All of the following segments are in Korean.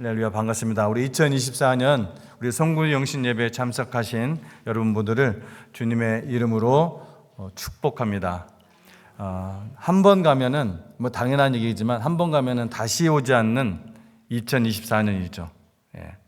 할렐루야, 반갑습니다. 우리 2024년 우리 성구 영신 예배에 참석하신 여러분들을 주님의 이름으로 축복합니다. 한 번 가면은 당연한 얘기지만 한 번 가면은 다시 오지 않는 2024년이죠.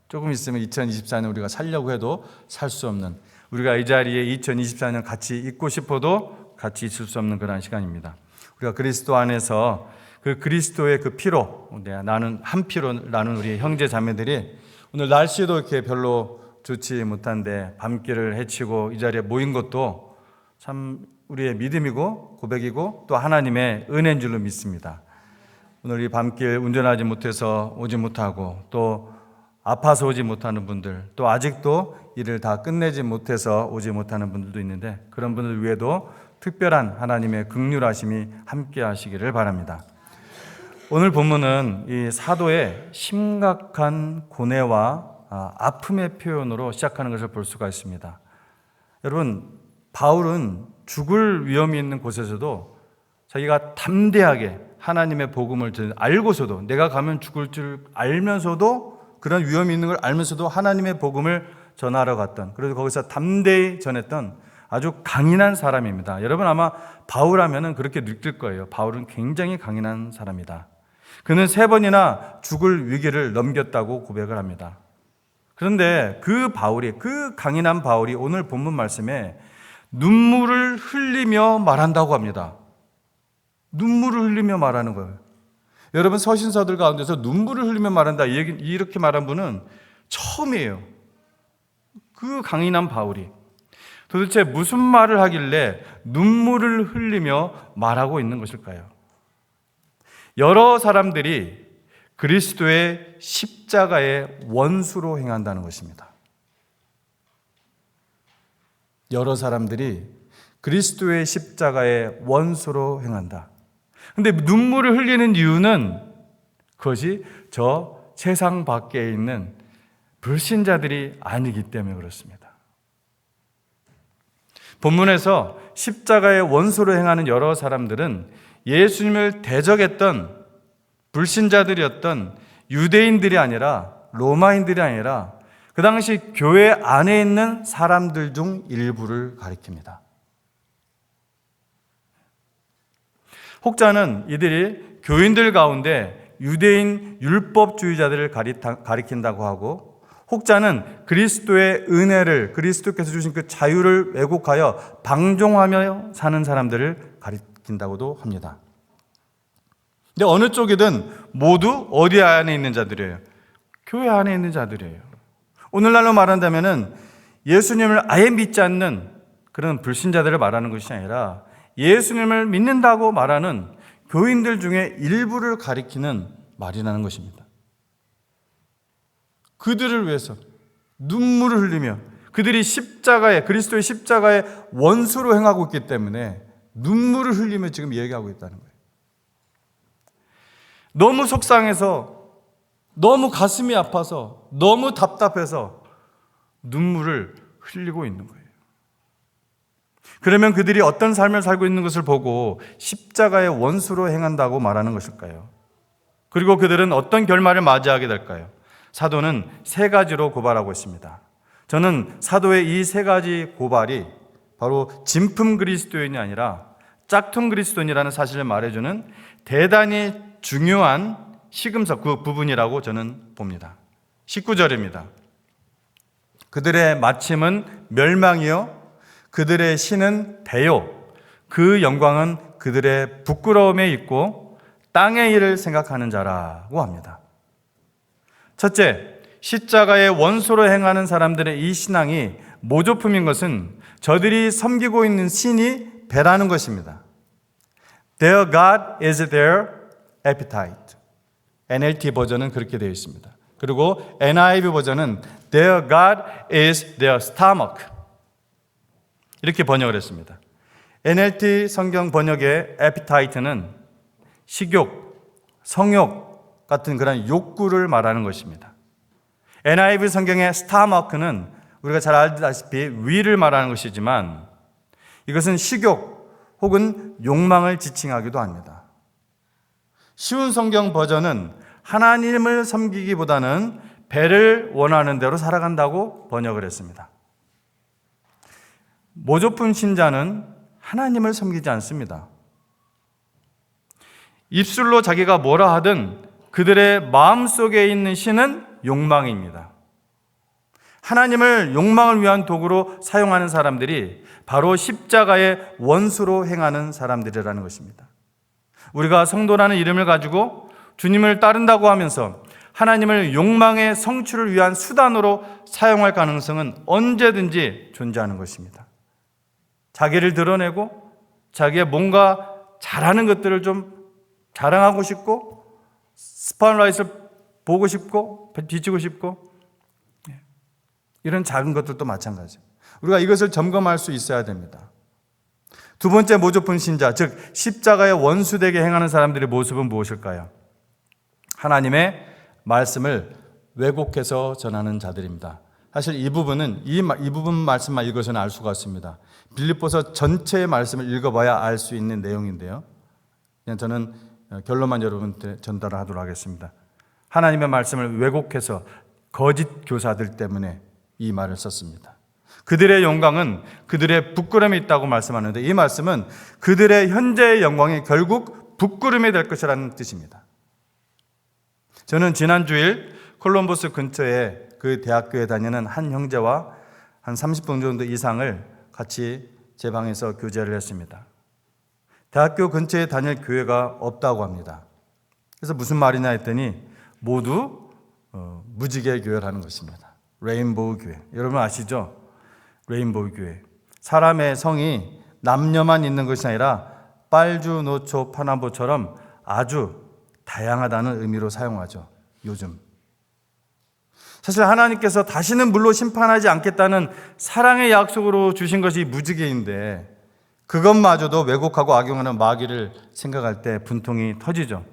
조금 있으면 2024년 우리가 살려고 해도 살 수 없는, 우리가 이 자리에 2024년 같이 있고 싶어도 같이 있을 수 없는 그런 시간입니다. 우리가 그리스도 안에서 그 그리스도의 그 피로, 나는 한 피로 나는 우리 형제 자매들이 오늘 날씨도 이렇게 별로 좋지 못한데 밤길을 헤치고 이 자리에 모인 것도 참 우리의 믿음이고 고백이고 또 하나님의 은혜인 줄로 믿습니다. 오늘 이 밤길 운전하지 못해서 오지 못하고 또 아파서 오지 못하는 분들, 또 아직도 일을 다 끝내지 못해서 오지 못하는 분들도 있는데 그런 분들 위에도 특별한 하나님의 긍휼하심이 함께 하시기를 바랍니다. 오늘 본문은 이 사도의 심각한 고뇌와 아픔의 표현으로 시작하는 것을 볼 수가 있습니다. 여러분, 바울은 죽을 위험이 있는 곳에서도 자기가 담대하게 하나님의 복음을 알고서도, 내가 가면 죽을 줄 알면서도, 그런 위험이 있는 걸 알면서도 하나님의 복음을 전하러 갔던, 그래서 거기서 담대히 전했던 아주 강인한 사람입니다. 여러분 아마 바울 하면은 그렇게 느낄 거예요. 바울은 굉장히 강인한 사람이다. 그는 3번이나 죽을 위기를 넘겼다고 고백을 합니다. 그런데 그 바울이, 그 강인한 바울이 오늘 본문 말씀에 눈물을 흘리며 말한다고 합니다. 눈물을 흘리며 말하는 거예요. 여러분, 서신서들 가운데서 눈물을 흘리며 말한다, 이렇게 말한 분은 처음이에요. 그 강인한 바울이 도대체 무슨 말을 하길래 눈물을 흘리며 말하고 있는 것일까요? 여러 사람들이 그리스도의 십자가의 원수로 행한다는 것입니다. 여러 사람들이 그리스도의 십자가의 원수로 행한다. 근데 눈물을 흘리는 이유는 그것이 저 세상 밖에 있는 불신자들이 아니기 때문에 그렇습니다. 본문에서 십자가의 원수로 행하는 여러 사람들은 예수님을 대적했던 불신자들이었던 유대인들이 아니라, 로마인들이 아니라 그 당시 교회 안에 있는 사람들 중 일부를 가리킵니다. 혹자는 이들이 교인들 가운데 유대인 율법주의자들을 가리킨다고 하고, 혹자는 그리스도의 은혜를, 그리스도께서 주신 그 자유를 왜곡하여 방종하며 사는 사람들을 가리킨다고도 합니다. 근데 어느 쪽이든 모두 어디 안에 있는 자들이에요? 교회 안에 있는 자들이에요. 오늘날로 말한다면은 예수님을 아예 믿지 않는 그런 불신자들을 말하는 것이 아니라 예수님을 믿는다고 말하는 교인들 중에 일부를 가리키는 말이라는 것입니다. 그들을 위해서 눈물을 흘리며, 그들이 십자가에, 그리스도의 십자가의 원수로 행하고 있기 때문에 눈물을 흘리며 지금 얘기하고 있다는 거예요. 너무 속상해서, 너무 가슴이 아파서, 너무 답답해서 눈물을 흘리고 있는 거예요. 그러면 그들이 어떤 삶을 살고 있는 것을 보고 십자가의 원수로 행한다고 말하는 것일까요? 그리고 그들은 어떤 결말을 맞이하게 될까요? 사도는 3가지로 고발하고 있습니다. 저는 사도의 이 3가지 고발이 바로 진품 그리스도인이 아니라 짝퉁 그리스도인이라는 사실을 말해주는 대단히 중요한 시금석, 그 부분이라고 저는 봅니다. 19절입니다. 그들의 마침은 멸망이요, 그들의 신은 배요, 그 영광은 그들의 부끄러움에 있고 땅의 일을 생각하는 자라고 합니다. 첫째, 십자가의 원수로 행하는 사람들의 이 신앙이 모조품인 것은 저들이 섬기고 있는 신이 배라는 것입니다. Their God is their appetite. NLT 버전은 그렇게 되어 있습니다. 그리고 NIV 버전은 Their God is their stomach. 이렇게 번역을 했습니다. NLT 성경 번역의 appetite는 식욕, 성욕 같은 그런 욕구를 말하는 것입니다. NIV 성경의 stomach는 우리가 잘 알다시피 위를 말하는 것이지만 이것은 식욕 혹은 욕망을 지칭하기도 합니다. 쉬운 성경 버전은 하나님을 섬기기보다는 배를 원하는 대로 살아간다고 번역을 했습니다. 모조품 신자는 하나님을 섬기지 않습니다. 입술로 자기가 뭐라 하든 그들의 마음속에 있는 신은 욕망입니다. 하나님을 욕망을 위한 도구로 사용하는 사람들이 바로 십자가의 원수로 행하는 사람들이라는 것입니다. 우리가 성도라는 이름을 가지고 주님을 따른다고 하면서 하나님을 욕망의 성취를 위한 수단으로 사용할 가능성은 언제든지 존재하는 것입니다. 자기를 드러내고 자기의 뭔가 잘하는 것들을 좀 자랑하고 싶고 스팟라이트를 보고 싶고 비치고 싶고 이런 작은 것들도 마찬가지입니다. 우리가 이것을 점검할 수 있어야 됩니다. 두 번째 모조품 신자, 즉 십자가의 원수되게 행하는 사람들의 모습은 무엇일까요? 하나님의 말씀을 왜곡해서 전하는 자들입니다. 사실 이 부분 말씀만 읽어서는 알 수가 없습니다. 빌립보서 전체의 말씀을 읽어봐야 알 수 있는 내용인데요. 그냥 저는 결론만 여러분한테 전달하도록 하겠습니다. 하나님의 말씀을 왜곡해서 거짓 교사들 때문에 이 말을 썼습니다. 그들의 영광은 그들의 부끄러움이 있다고 말씀하는데 이 말씀은 그들의 현재의 영광이 결국 부끄러움이 될 것이라는 뜻입니다. 저는 지난 주일 콜럼버스 근처에 그 대학교에 다니는 한 형제와 한 30분 정도 이상을 같이 제 방에서 교제를 했습니다. 대학교 근처에 다닐 교회가 없다고 합니다. 그래서 무슨 말이냐 했더니 모두 무지개 교회라는 것입니다. 레인보우 교회. 여러분 아시죠? 레인보우 교회. 사람의 성이 남녀만 있는 것이 아니라 빨주, 노초, 파남보처럼 아주 다양하다는 의미로 사용하죠. 요즘. 사실 하나님께서 다시는 물로 심판하지 않겠다는 사랑의 약속으로 주신 것이 무지개인데 그것마저도 왜곡하고 악용하는 마귀를 생각할 때 분통이 터지죠.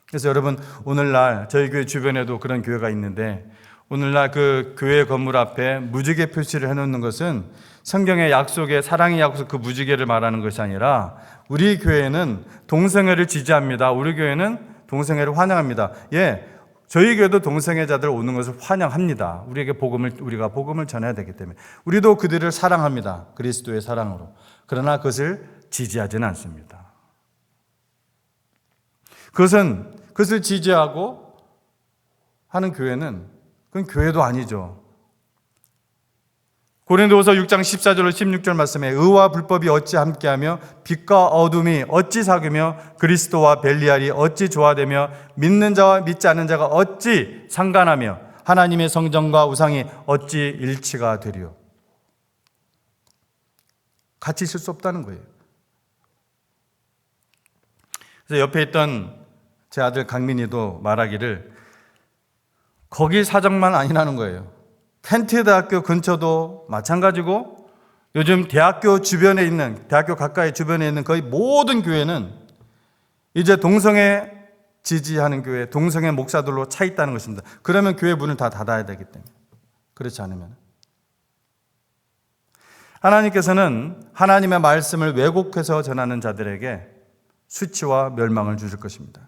그래서 여러분 오늘날 저희 교회 주변에도 그런 교회가 있는데 오늘날 그 교회 건물 앞에 무지개 표시를 해놓는 것은 성경의 약속의 사랑의 약속 그 무지개를 말하는 것이 아니라 우리 교회는 동성애를 지지합니다. 우리 교회는 동성애를 환영합니다. 예, 저희 교회도 동성애자들 오는 것을 환영합니다. 우리가 복음을 전해야 되기 때문에 우리도 그들을 사랑합니다. 그리스도의 사랑으로. 그러나 그것을 지지하지는 않습니다. 그것을 지지하고 하는 교회는 그건 교회도 아니죠. 고린도후서 6장 14절로 16절 말씀에 의와 불법이 어찌 함께하며 빛과 어둠이 어찌 사귀며 그리스도와 벨리알이 어찌 조화되며 믿는 자와 믿지 않는 자가 어찌 상관하며 하나님의 성전과 우상이 어찌 일치가 되리요. 같이 있을 수 없다는 거예요. 그래서 옆에 있던 제 아들 강민이도 말하기를 거기 사정만 아니라는 거예요. 켄트 대학교 근처도 마찬가지고 요즘 대학교 가까이 주변에 있는 거의 모든 교회는 이제 동성애 지지하는 교회, 동성애 목사들로 차 있다는 것입니다. 그러면 교회 문을 다 닫아야 되기 때문에. 그렇지 않으면. 하나님께서는 하나님의 말씀을 왜곡해서 전하는 자들에게 수치와 멸망을 주실 것입니다.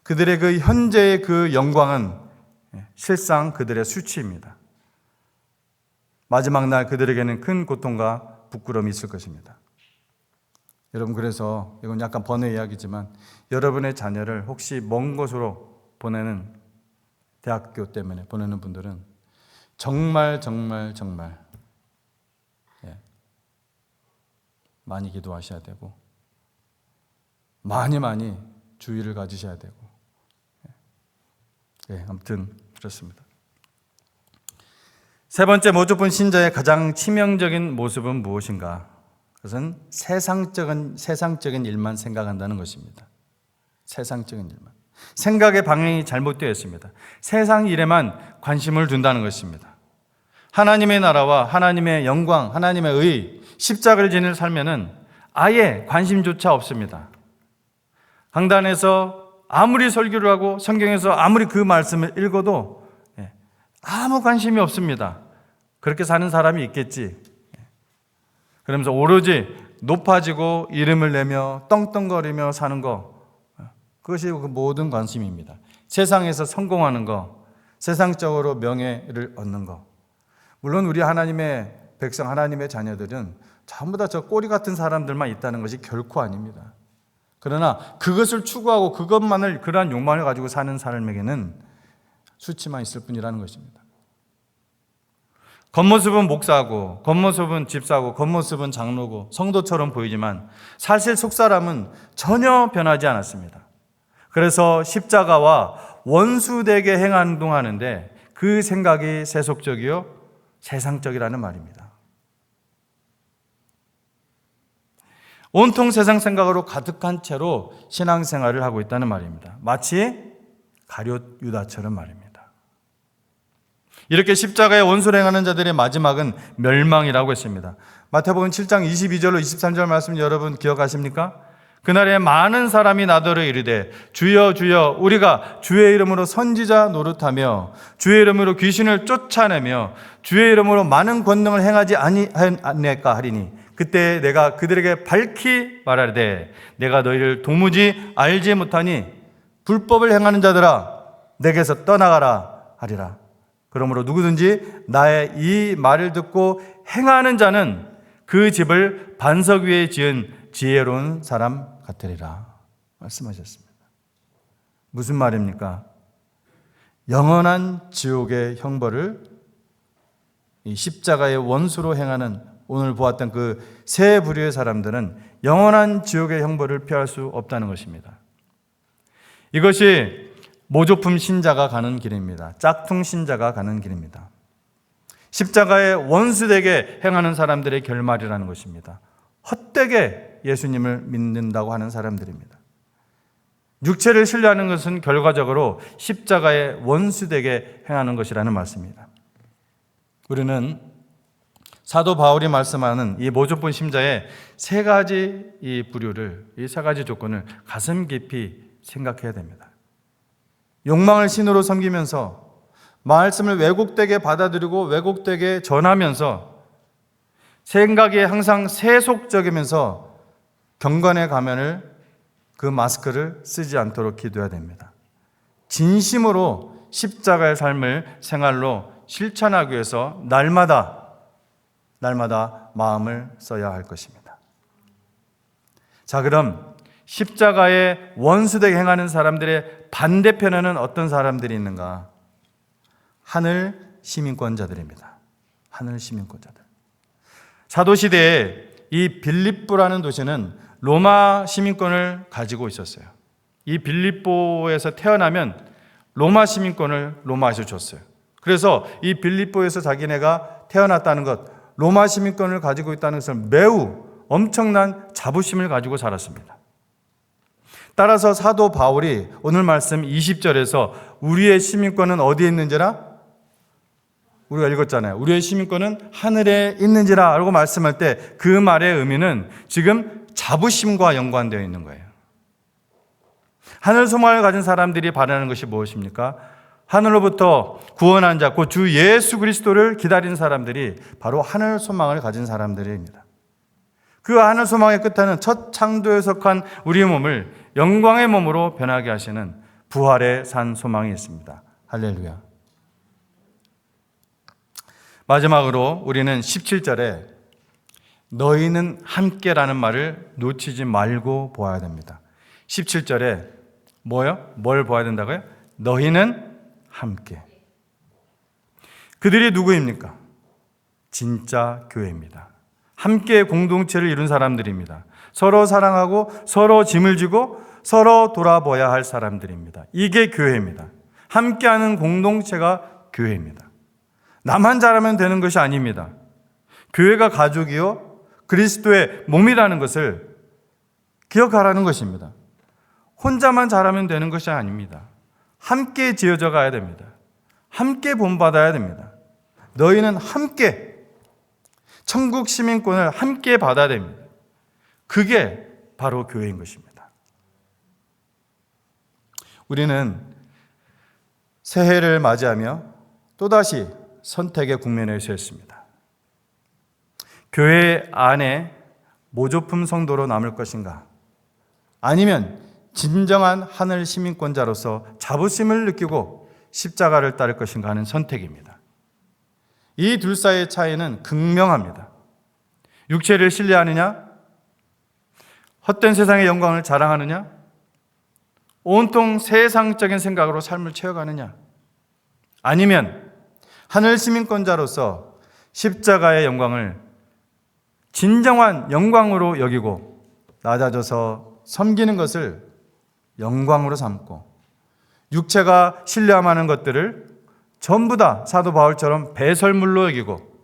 그들의 그 현재의 그 영광은 실상 그들의 수치입니다. 마지막 날 그들에게는 큰 고통과 부끄러움이 있을 것입니다. 여러분 그래서 이건 약간 번외 이야기지만 여러분의 자녀를 혹시 먼 곳으로 보내는 대학교 때문에 보내는 분들은 정말 많이 기도하셔야 되고 많이 주의를 가지셔야 되고 아무튼 그렇습니다. 세 번째 모조품 신자의 가장 치명적인 모습은 무엇인가? 그것은 세상적인 일만 생각한다는 것입니다. 세상적인 일만. 생각의 방향이 잘못되어 있습니다. 세상 일에만 관심을 둔다는 것입니다. 하나님의 나라와 하나님의 영광, 하나님의 의, 십자가를 지는 삶에는 아예 관심조차 없습니다. 강단에서 아무리 설교를 하고 성경에서 아무리 그 말씀을 읽어도 아무 관심이 없습니다. 그렇게 사는 사람이 있겠지. 그러면서 오로지 높아지고 이름을 내며 떵떵거리며 사는 것, 그것이 그 모든 관심입니다. 세상에서 성공하는 거, 세상적으로 명예를 얻는 거. 물론 우리 하나님의 백성, 하나님의 자녀들은 전부 다 저 꼬리 같은 사람들만 있다는 것이 결코 아닙니다. 그러나 그것을 추구하고 그것만을, 그러한 욕망을 가지고 사는 삶에게는 수치만 있을 뿐이라는 것입니다. 겉모습은 목사고, 겉모습은 집사고, 겉모습은 장로고, 성도처럼 보이지만 사실 속사람은 전혀 변하지 않았습니다. 그래서 십자가와 원수되게 행동하는데 그 생각이 세속적이요 세상적이라는 말입니다. 온통 세상 생각으로 가득한 채로 신앙생활을 하고 있다는 말입니다. 마치 가룟 유다처럼 말입니다. 이렇게 십자가의 원수를 행하는 자들의 마지막은 멸망이라고 했습니다. 마태복음 7장 22절로 23절 말씀 여러분 기억하십니까? 그날에 많은 사람이 나더러 이르되 주여 주여 우리가 주의 이름으로 선지자 노릇하며 주의 이름으로 귀신을 쫓아내며 주의 이름으로 많은 권능을 행하지 아니하였나이까 하리니 그때 내가 그들에게 밝히 말하되 내가 너희를 도무지 알지 못하니 불법을 행하는 자들아 내게서 떠나가라 하리라. 그러므로 누구든지 나의 이 말을 듣고 행하는 자는 그 집을 반석 위에 지은 지혜로운 사람 같으리라 말씀하셨습니다. 무슨 말입니까? 영원한 지옥의 형벌을 이 십자가의 원수로 행하는 오늘 보았던 그 세 부류의 사람들은 영원한 지옥의 형벌을 피할 수 없다는 것입니다. 이것이 모조품 신자가 가는 길입니다. 짝퉁 신자가 가는 길입니다. 십자가의 원수되게 행하는 사람들의 결말이라는 것입니다. 헛되게 예수님을 믿는다고 하는 사람들입니다. 육체를 신뢰하는 것은 결과적으로 십자가의 원수되게 행하는 것이라는 말씀입니다. 우리는 사도 바울이 말씀하는 이 모조품 신자의 세 가지 이 부류를, 이 세 가지 조건을 가슴 깊이 생각해야 됩니다. 욕망을 신으로 섬기면서 말씀을 왜곡되게 받아들이고 왜곡되게 전하면서 생각이 항상 세속적이면서 경건의 가면을, 그 마스크를 쓰지 않도록 기도해야 됩니다. 진심으로 십자가의 삶을 생활로 실천하기 위해서 날마다 마음을 써야 할 것입니다. 자, 그럼 십자가의 원수되게 행하는 사람들의 반대편에는 어떤 사람들이 있는가? 하늘 시민권자들입니다. 하늘 시민권자들. 사도시대에 이 빌립보라는 도시는 로마 시민권을 가지고 있었어요. 이 빌립보에서 태어나면 로마 시민권을 로마에서 줬어요. 그래서 이 빌립보에서 자기네가 태어났다는 것, 로마 시민권을 가지고 있다는 것은 매우 엄청난 자부심을 가지고 살았습니다. 따라서 사도 바울이 오늘 말씀 20절에서 우리의 시민권은 어디에 있는지라? 우리가 읽었잖아요. 우리의 시민권은 하늘에 있는지라 라고 말씀할 때 그 말의 의미는 지금 자부심과 연관되어 있는 거예요. 하늘 소망을 가진 사람들이 바라는 것이 무엇입니까? 하늘로부터 구원한 자, 곧 주 예수 그리스도를 기다리는 사람들이 바로 하늘 소망을 가진 사람들입니다. 그 하늘 소망의 끝에는 첫 창조에 속한 우리의 몸을 영광의 몸으로 변하게 하시는 부활의 산 소망이 있습니다. 할렐루야. 마지막으로 우리는 17절에 너희는 함께라는 말을 놓치지 말고 보아야 됩니다. 17절에 뭐요? 뭘 보아야 된다고요? 너희는 함께. 그들이 누구입니까? 진짜 교회입니다. 함께 공동체를 이룬 사람들입니다. 서로 사랑하고 서로 짐을 지고 서로 돌아봐야 할 사람들입니다. 이게 교회입니다. 함께하는 공동체가 교회입니다. 나만 잘하면 되는 것이 아닙니다. 교회가 가족이요 그리스도의 몸이라는 것을 기억하라는 것입니다. 혼자만 잘하면 되는 것이 아닙니다. 함께 지어져 가야 됩니다. 함께 본받아야 됩니다. 너희는 함께 천국 시민권을 함께 받아야 됩니다. 그게 바로 교회인 것입니다. 우리는 새해를 맞이하며 또다시 선택의 국면에 서 있습니다. 교회 안에 모조품 성도로 남을 것인가? 아니면 진정한 하늘 시민권자로서 자부심을 느끼고 십자가를 따를 것인가 하는 선택입니다. 이 둘 사이의 차이는 극명합니다. 육체를 신뢰하느냐? 헛된 세상의 영광을 자랑하느냐? 온통 세상적인 생각으로 삶을 채워가느냐? 아니면 하늘 시민권자로서 십자가의 영광을 진정한 영광으로 여기고 낮아져서 섬기는 것을 영광으로 삼고 육체가 신뢰하는 것들을 전부 다 사도 바울처럼 배설물로 여기고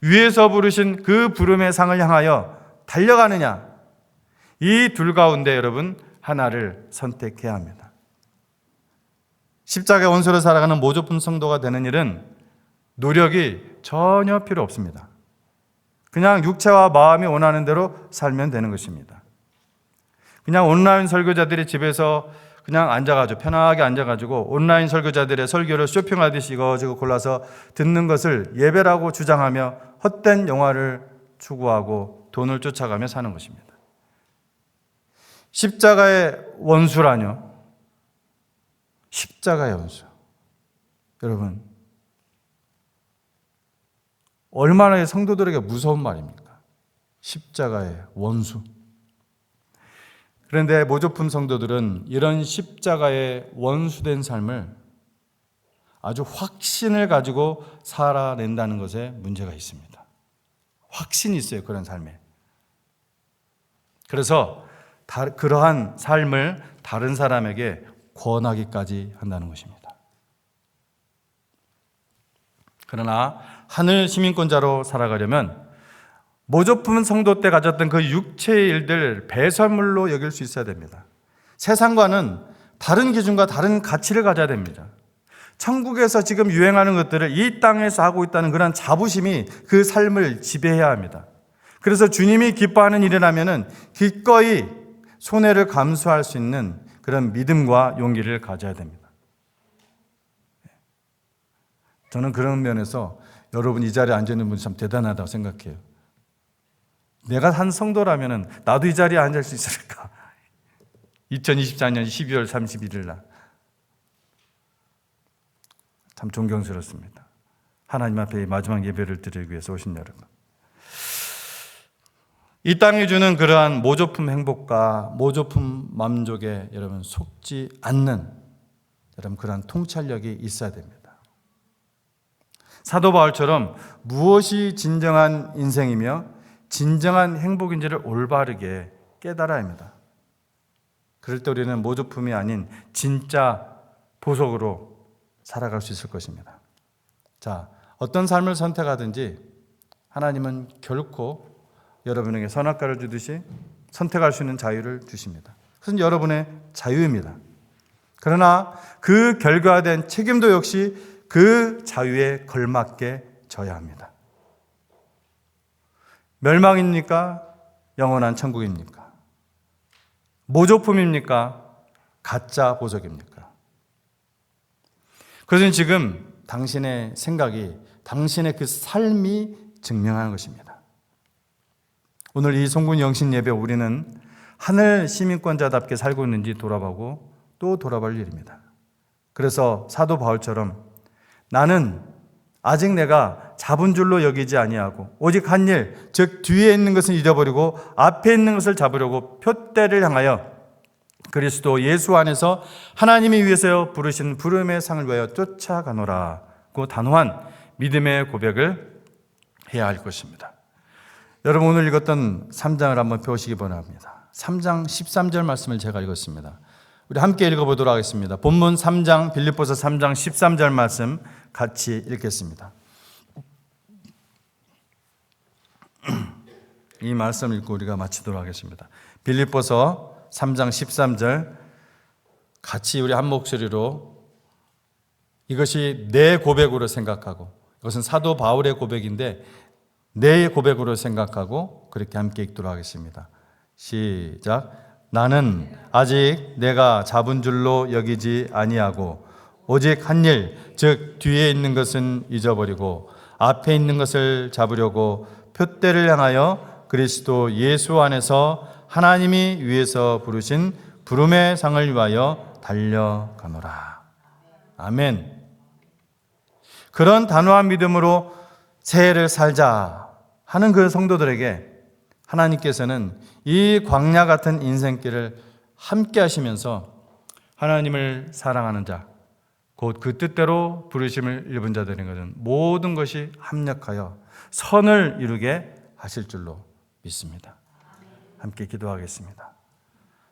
위에서 부르신 그 부름의 상을 향하여 달려가느냐? 이 둘 가운데 여러분 하나를 선택해야 합니다. 십자가의 원수로 살아가는 모조품 성도가 되는 일은 노력이 전혀 필요 없습니다. 그냥 육체와 마음이 원하는 대로 살면 되는 것입니다. 그냥 온라인 설교자들이 집에서 그냥 앉아가지고 편하게 앉아가지고 온라인 설교자들의 설교를 쇼핑하듯이 이거저거 골라서 듣는 것을 예배라고 주장하며 헛된 영화를 추구하고 돈을 쫓아가며 사는 것입니다. 십자가의 원수라뇨? 십자가의 원수. 여러분, 얼마나 성도들에게 무서운 말입니까? 십자가의 원수. 그런데 모조품 성도들은 이런 십자가의 원수된 삶을 아주 확신을 가지고 살아낸다는 것에 문제가 있습니다. 확신이 있어요, 그런 삶에. 그래서 그러한 삶을 다른 사람에게 권하기까지 한다는 것입니다. 그러나 하늘 시민권자로 살아가려면 모조품 성도 때 가졌던 그 육체의 일들 배설물로 여길 수 있어야 됩니다. 세상과는 다른 기준과 다른 가치를 가져야 됩니다. 천국에서 지금 유행하는 것들을 이 땅에서 하고 있다는 그런 자부심이 그 삶을 지배해야 합니다. 그래서 주님이 기뻐하는 일이라면 기꺼이 손해를 감수할 수 있는 그런 믿음과 용기를 가져야 됩니다. 저는 그런 면에서 여러분 이 자리에 앉아있는 분이 참 대단하다고 생각해요. 내가 한 성도라면 나도 이 자리에 앉을 수 있을까? 2024년 12월 31일 날 참 존경스럽습니다. 하나님 앞에 마지막 예배를 드리기 위해서 오신 여러분, 이 땅이 주는 그러한 모조품 행복과 모조품 만족에 여러분 속지 않는 여러분 그러한 통찰력이 있어야 됩니다. 사도 바울처럼 무엇이 진정한 인생이며 진정한 행복인지를 올바르게 깨달아야 합니다. 그럴 때 우리는 모조품이 아닌 진짜 보석으로 살아갈 수 있을 것입니다. 자, 어떤 삶을 선택하든지 하나님은 결코 여러분에게 선악과를 주듯이 선택할 수 있는 자유를 주십니다. 그것은 여러분의 자유입니다. 그러나 그 결과된 책임도 역시 그 자유에 걸맞게 져야 합니다. 멸망입니까? 영원한 천국입니까? 모조품입니까? 가짜 보석입니까? 그것은 지금 당신의 생각이, 당신의 그 삶이 증명하는 것입니다. 오늘 이 송군 영신 예배 우리는 하늘 시민권자답게 살고 있는지 돌아보고 또 돌아볼 일입니다. 그래서 사도 바울처럼 나는 아직 내가 잡은 줄로 여기지 아니하고 오직 한 일, 즉 뒤에 있는 것을 잊어버리고 앞에 있는 것을 잡으려고 표대를 향하여 그리스도 예수 안에서 하나님이 위해서 부르신 부름의 상을 위하여 쫓아가노라고 단호한 믿음의 고백을 해야 할 것입니다. 여러분 오늘 읽었던 3장을 한번 펴시기 바랍니다. 3장 13절 말씀을 제가 읽었습니다. 우리 함께 읽어보도록 하겠습니다. 본문 3장 빌립보서 3장 13절 말씀 같이 읽겠습니다. 이 말씀을 읽고 우리가 마치도록 하겠습니다. 빌립보서 3장 13절 같이 우리 한 목소리로 이것이 내 고백으로 생각하고 이것은 사도 바울의 고백인데 내 고백으로 생각하고 그렇게 함께 읽도록 하겠습니다. 시작. 나는 아직 내가 잡은 줄로 여기지 아니하고 오직 한 일, 즉 뒤에 있는 것은 잊어버리고 앞에 있는 것을 잡으려고 표대를 향하여 그리스도 예수 안에서 하나님이 위에서 부르신 부름의 상을 위하여 달려가노라. 아멘. 그런 단호한 믿음으로 새해를 살자 하는 그 성도들에게 하나님께서는 이 광야 같은 인생길을 함께 하시면서 하나님을 사랑하는 자, 곧 그 뜻대로 부르심을 입은 자들인 것은 모든 것이 합력하여 선을 이루게 하실 줄로 믿습니다. 함께 기도하겠습니다.